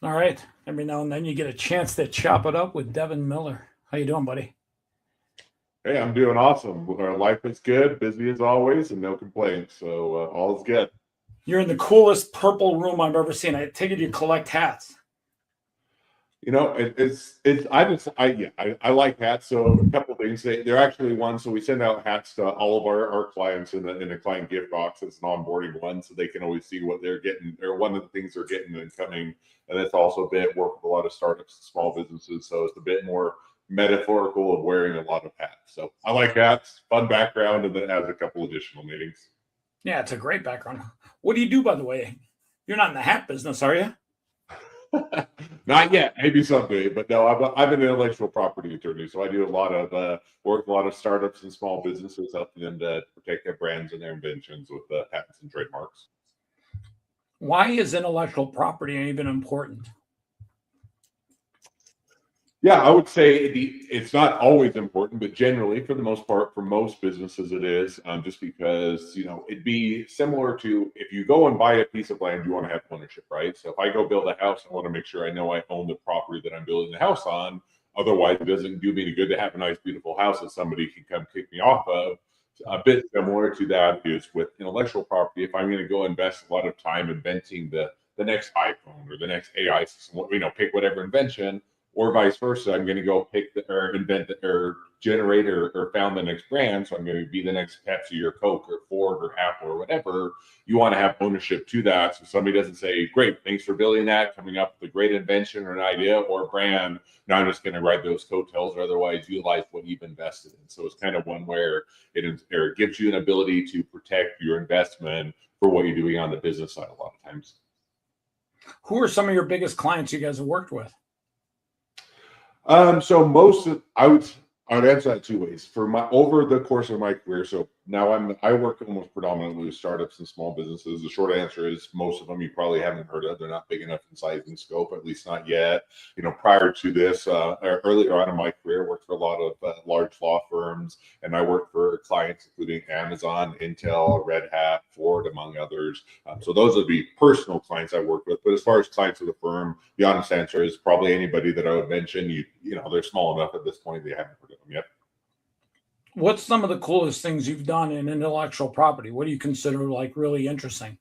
All right. Every now and then you get a chance to chop it up with Devin Miller. How you doing, buddy? Hey, I'm doing awesome. Life is good, busy as always, and no complaints. So all is good. You're in the coolest purple room I've ever seen. I take it you collect hats. It's I like hats. So a couple of things. They're actually one. So we send out hats to all of our clients in the client gift box. It's an onboarding one, so they can always see what they're getting or one of the things they're getting and coming. And it's also a bit work with a lot of startups and small businesses. So it's a bit more metaphorical of wearing a lot of hats. So I like hats, fun background, and then it has a couple additional meanings. Yeah, it's a great background. What do you do, by the way? You're not in the hat business, are you? Not yet, maybe someday, but no, I'm an intellectual property attorney, so I do a lot of work with a lot of startups and small businesses, helping them to protect their brands and their inventions with patents and trademarks. Why is intellectual property even important? Yeah, I would say it's not always important, but generally, for the most part, for most businesses, it is. Just because it'd be similar to if you go and buy a piece of land, you want to have ownership, right? So if I go build a house, I want to make sure I know I own the property that I'm building the house on. Otherwise, it doesn't do me any good to have a nice, beautiful house that somebody can come kick me off of. A bit similar to that is with intellectual property. If I'm going to go invest a lot of time inventing the next iPhone or the next AI system, pick whatever invention, or vice versa. I'm going to go pick or invent or generate or found the next brand. So I'm going to be the next Pepsi or Coke or Ford or Apple or whatever. You want to have ownership to that. So somebody doesn't say, great, thanks for building that, coming up with a great invention or an idea or a brand. Now I'm just going to ride those coattails or otherwise utilize what you've invested in. So it's kind of one where it gives you an ability to protect your investment for what you're doing on the business side a lot of times. Who are some of your biggest clients you guys have worked with? So I would answer that two ways. For my over the course of my career, so now I work almost predominantly with startups and small businesses. The short answer is most of them you probably haven't heard of. They're not big enough in size and scope, at least not yet. Prior to this, earlier on in my career, I worked for a lot of large law firms, and I worked for clients including Amazon, Intel, Red Hat, Ford, among others. So those would be personal clients I worked with. But as far as clients of the firm, the honest answer is probably anybody that I would mention. They're small enough at this point they haven't heard of them yet. What's some of the coolest things you've done in intellectual property? What do you consider like really interesting?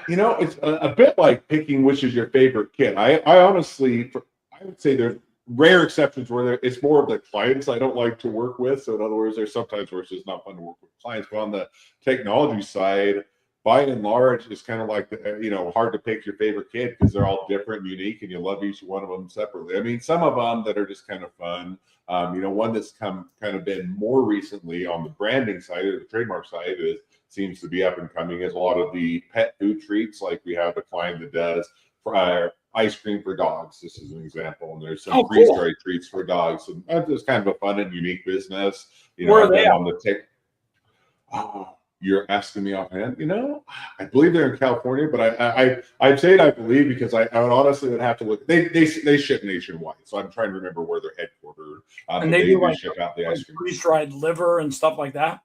It's a bit like picking which is your favorite kid. I honestly, I would say there's rare exceptions where it's more of the clients I don't like to work with. So in other words, there's sometimes where it's just not fun to work with clients. But on the technology side, by and large, it's kind of like hard to pick your favorite kid because they're all different, and unique, and you love each one of them separately. I mean, some of them that are just kind of fun. One that's kind of been more recently on the branding side or the trademark side seems to be up and coming is a lot of the pet food treats. Like we have a client that does ice cream for dogs. This is an example, and there's some freeze dried treats for dogs. So that's kind of a fun and unique business. Where are they on the tech. Oh, you're asking me offhand. I believe they're in California, but I'd say it I believe because I would honestly would have to look. They ship nationwide, so I'm trying to remember where they're headquartered. And they do like, ship out the ice cream. Freeze dried liver and stuff like that.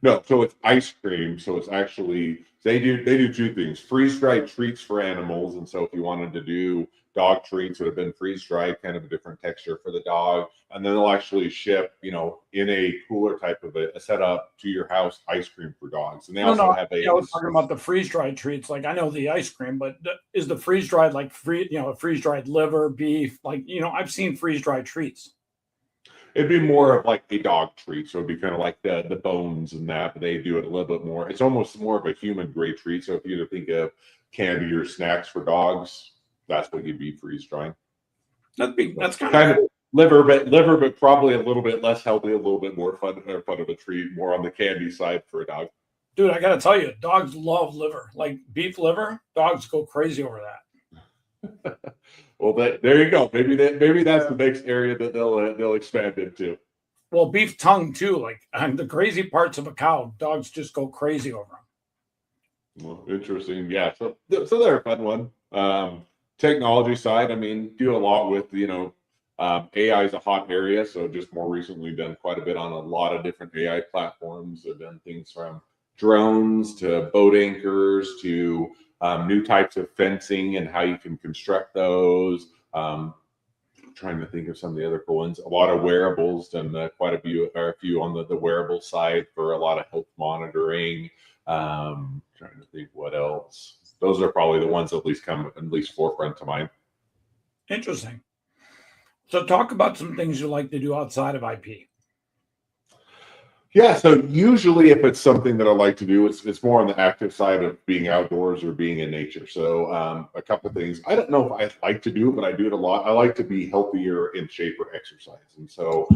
No, so it's ice cream. So it's actually they do two things: freeze dried treats for animals, and so if you wanted to do dog treats that have been freeze dried, kind of a different texture for the dog, and then they'll actually ship, in a cooler type of a setup to your house, ice cream for dogs. And they also have I was talking about the freeze dried treats. Like I know the ice cream, but is the freeze dried like a freeze dried liver, beef? Like I've seen freeze dried treats. It'd be more of like a dog treat, so it'd be kind of like the bones and that, but they do it a little bit more. It's almost more of a human grade treat. So if you think of candy or snacks for dogs, that's what you'd be freeze drying. That's kind of liver, but probably a little bit less healthy, a little bit more fun of a treat, more on the candy side for a dog. Dude, I gotta tell you, dogs love liver. Like beef liver, dogs go crazy over that. Well, there you go. Maybe that's the next area that they'll expand into. Well, beef tongue too. Like the crazy parts of a cow, dogs just go crazy over them. Well, interesting. Yeah. So they're a fun one. Technology side, I mean, do a lot with AI is a hot area. So just more recently done quite a bit on a lot of different AI platforms. I've done things from drones to boat anchors to new types of fencing and how you can construct those. Trying to think of some of the other cool ones. A lot of wearables, done quite a few on the wearable side for a lot of health monitoring. Trying to think what else. Those are probably the ones that at least forefront to mind. Interesting. So talk about some things you like to do outside of IP. Yeah, so usually if it's something that I like to do, it's more on the active side of being outdoors or being in nature. So a couple things. I don't know if I like to do it, but I do it a lot. I like to be healthier, in shape, or exercise. And so,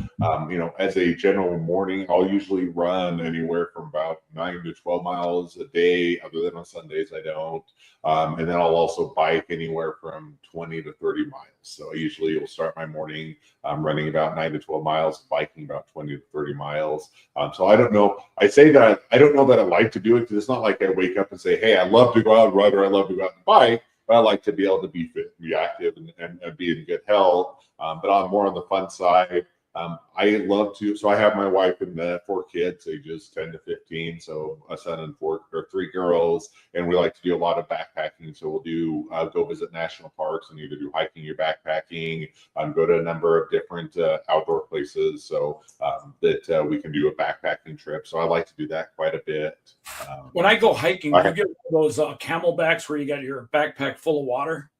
as a general morning, I'll usually run anywhere from about 9 to 12 miles a day. Other than on Sundays, I don't. And then I'll also bike anywhere from 20 to 30 miles. So I usually will start my morning running about 9 to 12 miles, biking about 20 to 30 miles. So I don't know. I say that I don't know that I like to do it because it's not like I wake up and say, hey, I love to go out and run or I love to go out and bike, but I like to be able to be fit, be active, and be in good health. But I'm more on the fun side. I love to. So I have my wife and 4 kids, ages 10 to 15. So a son and 3 girls, and we like to do a lot of backpacking. So we'll do go visit national parks and either do hiking or backpacking. Go to a number of different outdoor places so that we can do a backpacking trip. So I like to do that quite a bit. When I go hiking, do you get those camelbacks where you got your backpack full of water?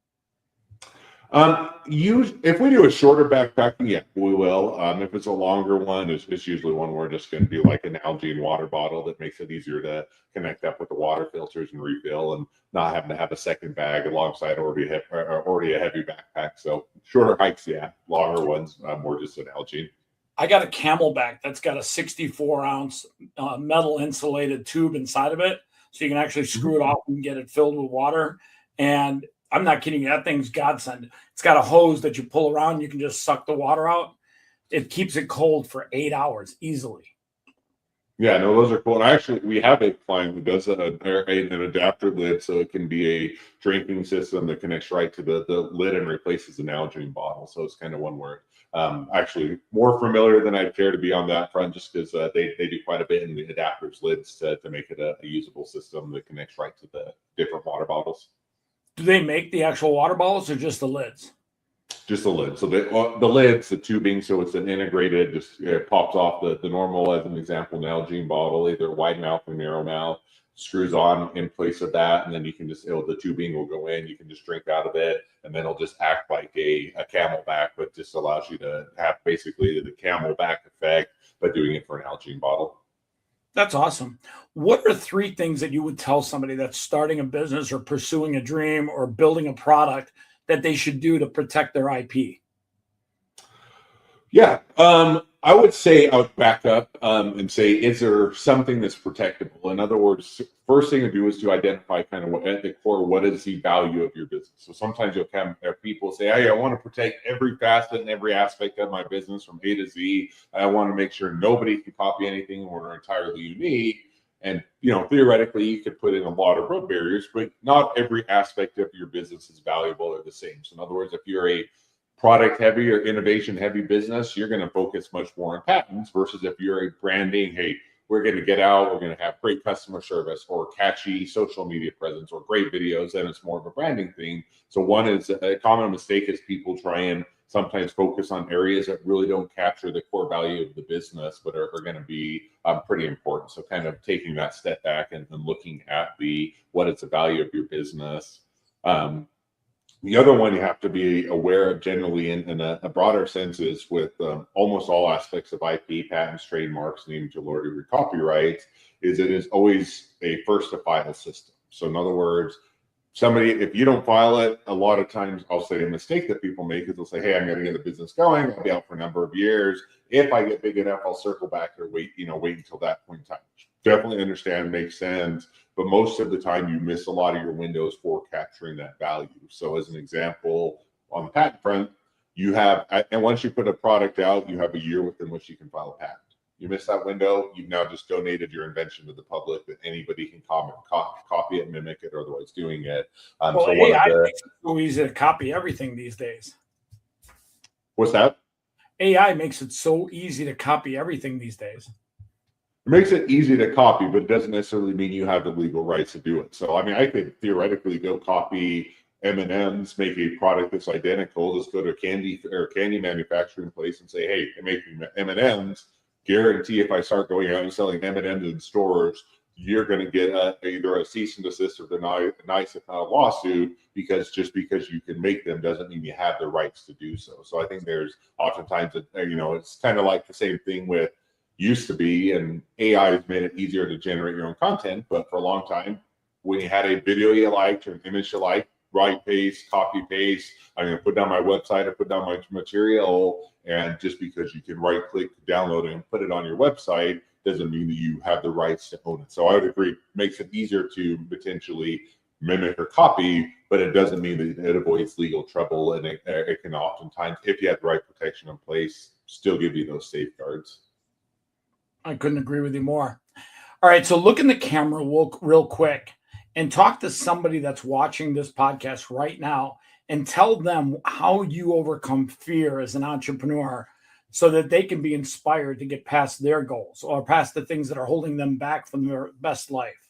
If we do a shorter backpacking, yeah, we will. If it's a longer one, it's usually one we're just going to do like an algae and water bottle that makes it easier to connect up with the water filters and refill, and not having to have a second bag alongside already a heavy backpack. So shorter hikes, yeah. Longer ones, more just an algae. I got a camelback that's got a 64-ounce metal insulated tube inside of it, so you can actually screw it off and get it filled with water. And I'm not kidding you. That thing's godsend. It's got a hose that you pull around. You can just suck the water out. It keeps it cold for 8 hours easily. Yeah, no, those are cool. And we have a client who does an adapter lid, so it can be a drinking system that connects right to the lid and replaces an Nalgene bottle. So it's kind of one word. Actually, more familiar than I'd care to be on that front, just because they do quite a bit in the adapters lids to make it a usable system that connects right to the different water bottles. Do they make the actual water bottles or just the lids? Just the lid. So the lid's the tubing, so it's an integrated, just it pops off the normal, as an example, Nalgene bottle, either wide mouth or narrow mouth, screws on in place of that, and then you can the tubing will go in, you can just drink out of it, and then it'll just act like a camelback, but just allows you to have basically the camelback effect, but doing it for an Nalgene bottle. That's awesome. What are 3 things that you would tell somebody that's starting a business or pursuing a dream or building a product that they should do to protect their IP? Yeah, I would say I would back up and say, is there something that's protectable? In other words, first thing to do is to identify kind of at the core, what is the value of your business? So sometimes you'll have people say, hey, I want to protect every facet and every aspect of my business from A to Z. I want to make sure nobody can copy anything, or we're entirely unique. And, theoretically, you could put in a lot of road barriers, but not every aspect of your business is valuable or the same. So in other words, if you're a product heavy or innovation heavy business, you're going to focus much more on patents versus if you're a branding, hey, we're going to get out, we're going to have great customer service or catchy social media presence or great videos, then it's more of a branding thing. So one is a common mistake is people try and sometimes focus on areas that really don't capture the core value of the business, but are going to be pretty important. So kind of taking that step back and looking at what is the value of your business. The other one you have to be aware of generally in a broader sense is with almost all aspects of IP, patents, trademarks, and even to your copyrights, is it is always a first to file system. So in other words, if you don't file it, a lot of times I'll say a mistake that people make is they'll say, hey, I'm going to get the business going. I'll be out for a number of years. If I get big enough, I'll circle back or wait until that point in time. Definitely understand, makes sense. But most of the time you miss a lot of your windows for capturing that value. So as an example, on the patent front, and once you put a product out, you have a year within which you can file a patent. You miss that window, you've now just donated your invention to the public that anybody can copy it, mimic it, or otherwise doing it. So AI makes it so easy to copy everything these days. What's that? AI makes it so easy to copy everything these days. makes it easy to copy, but it doesn't necessarily mean you have the legal rights to do it. So, I mean, I could theoretically go copy M&Ms, make a product that's identical. Just go to a candy manufacturing place and say, "Hey, I'm making M&Ms. Guarantee if I start going out and selling M&Ms in stores, you're going to get either a cease and desist or deny, nice if not a lawsuit, because just because you can make them doesn't mean you have the rights to do so." So I think there's oftentimes, it's kind of like the same thing with used to be, and AI has made it easier to generate your own content. But for a long time, when you had a video you liked or an image you liked, write, paste, copy, paste. I'm going to put down my website, I put down my material, and just because you can right click, download it, and put it on your website doesn't mean that you have the rights to own it. So I would agree, makes it easier to potentially mimic or copy, but it doesn't mean that it avoids legal trouble, and it can oftentimes, if you have the right protection in place, still give you those safeguards. I couldn't agree with you more. All right, so look in the camera real quick and talk to somebody that's watching this podcast right now and tell them how you overcome fear as an entrepreneur so that they can be inspired to get past their goals or past the things that are holding them back from their best life.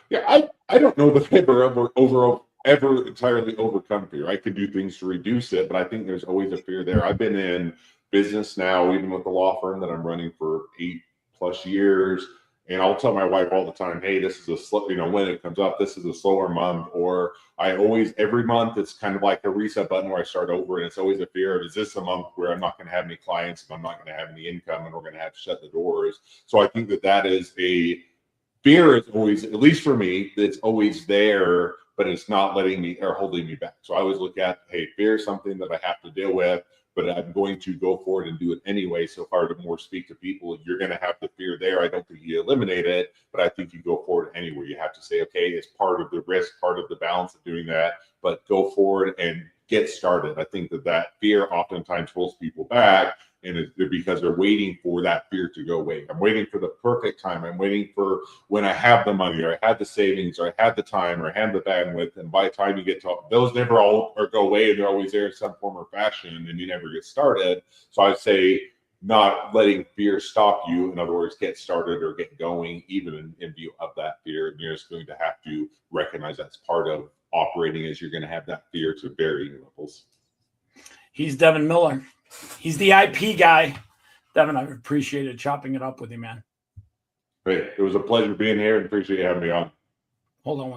Yeah, I don't know that I've ever entirely overcome fear. I could do things to reduce it, but I think there's always a fear there. I've been in business now, even with the law firm that I'm running for 8+ years. And I'll tell my wife all the time, "Hey, this is a slow, when it comes up, this is a slower month." Or I always, every month, it's kind of like a reset button where I start over. And it's always a fear of, is this a month where I'm not going to have any clients, and I'm not going to have any income, and we're going to have to shut the doors? So I think that is a fear is always, at least for me, it's always there, but it's not letting me or holding me back. So I always look at, hey, fear is something that I have to deal with, but I'm going to go forward and do it anyway. So if I were to more speak to people, you're going to have the fear there. I don't think you eliminate it, but I think you go forward anyway. You have to say, okay, it's part of the risk, part of the balance of doing that, but go forward and get started. I think that fear oftentimes holds people back, and it's because they're waiting for that fear to go away. I'm waiting for the perfect time. I'm waiting for when I have the money, or I have the savings, or I have the time, or I have the bandwidth. And by the time you get to those, never all or go away, and they're always there in some form or fashion, and you never get started. So I'd say not letting fear stop you. In other words, get started or get going, even in view of that fear. And you're just going to have to recognize that's part of operating, as you're going to have that fear to varying levels. He's Devin Miller. He's the IP guy. Devin, I've appreciated chopping it up with you, man. Great. It was a pleasure being here, and appreciate you having me on. Hold on one